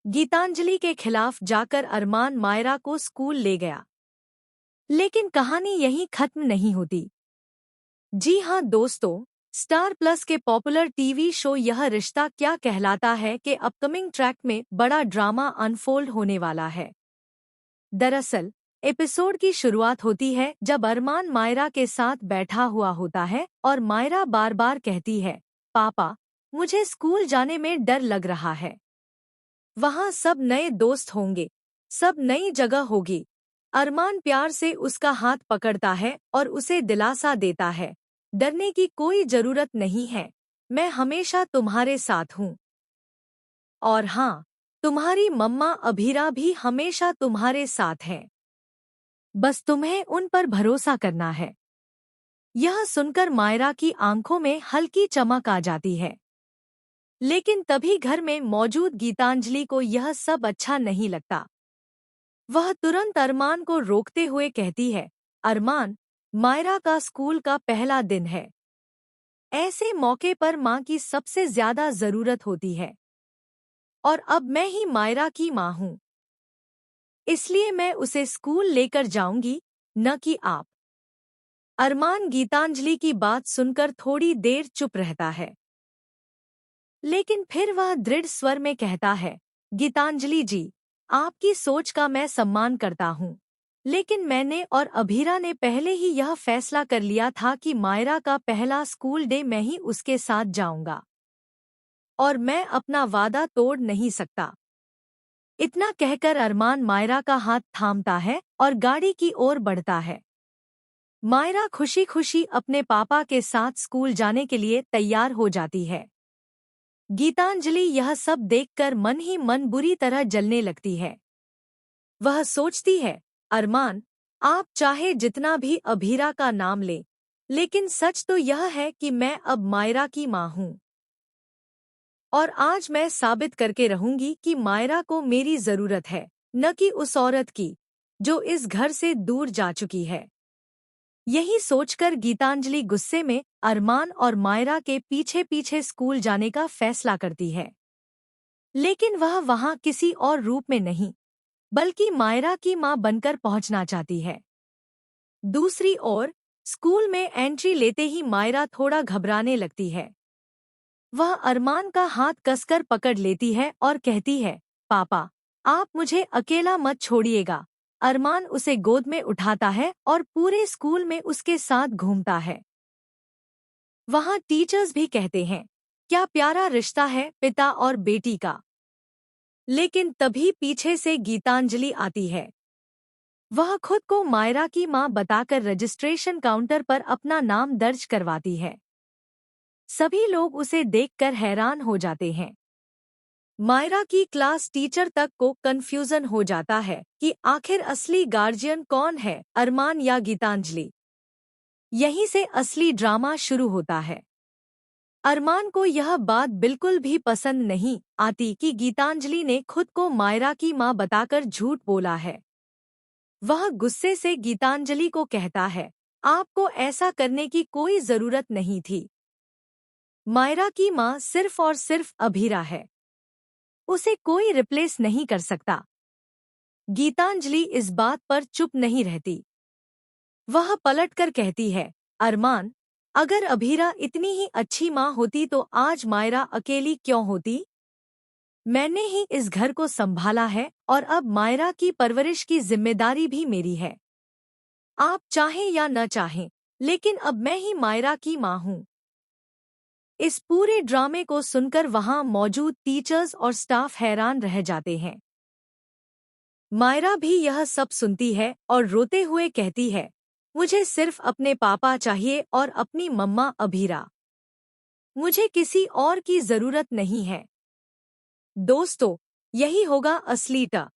गीतांजलि के खिलाफ जाकर अरमान मायरा को स्कूल ले गया। लेकिन कहानी यहीं खत्म नहीं होती। जी हां दोस्तों, स्टार प्लस के पॉपुलर टीवी शो यह रिश्ता क्या कहलाता है के अपकमिंग ट्रैक में बड़ा ड्रामा अनफोल्ड होने वाला है। दरअसल एपिसोड की शुरुआत होती है जब अरमान मायरा के साथ बैठा हुआ होता है और मायरा बार बार कहती है, पापा मुझे स्कूल जाने में डर लग रहा है। वहाँ सब नए दोस्त होंगे, सब नई जगह होगी। अरमान प्यार से उसका हाथ पकड़ता है और उसे दिलासा देता है, डरने की कोई जरूरत नहीं है, मैं हमेशा तुम्हारे साथ हूँ। और हाँ, तुम्हारी मम्मा अभीरा भी हमेशा तुम्हारे साथ हैं। बस तुम्हें उन पर भरोसा करना है। यह सुनकर मायरा की आंखों में हल्की चमक आ जाती है। लेकिन तभी घर में मौजूद गीतांजलि को यह सब अच्छा नहीं लगता। वह तुरंत अरमान को रोकते हुए कहती है, अरमान, मायरा का स्कूल का पहला दिन है। ऐसे मौके पर माँ की सबसे ज्यादा जरूरत होती है। और अब मैं ही मायरा की माँ हूँ, इसलिए मैं उसे स्कूल लेकर जाऊंगी, न कि आप। अरमान गीतांजलि की बात सुनकर थोड़ी देर चुप रहता है। लेकिन फिर वह दृढ़ स्वर में कहता है, गीतांजलि जी, आपकी सोच का मैं सम्मान करता हूँ। लेकिन मैंने और अभीरा ने पहले ही यह फैसला कर लिया था कि मायरा का पहला स्कूल डे मैं ही उसके साथ जाऊंगा। और मैं अपना वादा तोड़ नहीं सकता। इतना कहकर अरमान मायरा का हाथ थामता है और गाड़ी की ओर बढ़ता है। मायरा खुशी खुशी अपने पापा के साथ स्कूल जाने के लिए तैयार हो जाती है। गीतांजलि यह सब देखकर मन ही मन बुरी तरह जलने लगती है। वह सोचती है, अरमान, आप चाहे जितना भी अभीरा का नाम ले, लेकिन सच तो यह है कि मैं अब मायरा की माँ हूँ। और आज मैं साबित करके रहूंगी कि मायरा को मेरी जरूरत है, न कि उस औरत की, जो इस घर से दूर जा चुकी है। यही सोचकर गीतांजलि गुस्से में अरमान और मायरा के पीछे पीछे स्कूल जाने का फैसला करती है। लेकिन वह वहां किसी और रूप में नहीं, बल्कि मायरा की मां बनकर पहुंचना चाहती है। दूसरी ओर स्कूल में एंट्री लेते ही मायरा थोड़ा घबराने लगती है। वह अरमान का हाथ कसकर पकड़ लेती है और कहती है, पापा, आप मुझे अकेला मत छोड़िएगा। अरमान उसे गोद में उठाता है और पूरे स्कूल में उसके साथ घूमता है। वहाँ टीचर्स भी कहते हैं, क्या प्यारा रिश्ता है पिता और बेटी का। लेकिन तभी पीछे से गीतांजलि आती है। वह खुद को मायरा की मां बताकर रजिस्ट्रेशन काउंटर पर अपना नाम दर्ज करवाती है। सभी लोग उसे देखकर हैरान हो जाते हैं। मायरा की क्लास टीचर तक को कंफ्यूजन हो जाता है कि आखिर असली गार्जियन कौन है, अरमान या गीतांजलि। यहीं से असली ड्रामा शुरू होता है। अरमान को यह बात बिल्कुल भी पसंद नहीं आती कि गीतांजलि ने खुद को मायरा की मां बताकर झूठ बोला है। वह गुस्से से गीतांजलि को कहता है, आपको ऐसा करने की कोई जरूरत नहीं थी। मायरा की मां सिर्फ और सिर्फ अभीरा है, उसे कोई रिप्लेस नहीं कर सकता। गीतांजलि इस बात पर चुप नहीं रहती। वह पलटकर कहती है, अरमान, अगर अभीरा इतनी ही अच्छी माँ होती तो आज मायरा अकेली क्यों होती। मैंने ही इस घर को संभाला है और अब मायरा की परवरिश की जिम्मेदारी भी मेरी है। आप चाहें या न चाहें, लेकिन अब मैं ही मायरा की माँ हूँ। इस पूरे ड्रामे को सुनकर वहां मौजूद टीचर्स और स्टाफ हैरान रह जाते हैं। मायरा भी यह सब सुनती है और रोते हुए कहती है, मुझे सिर्फ अपने पापा चाहिए और अपनी मम्मा अभीरा। मुझे किसी और की जरूरत नहीं है। दोस्तों, यही होगा असली ट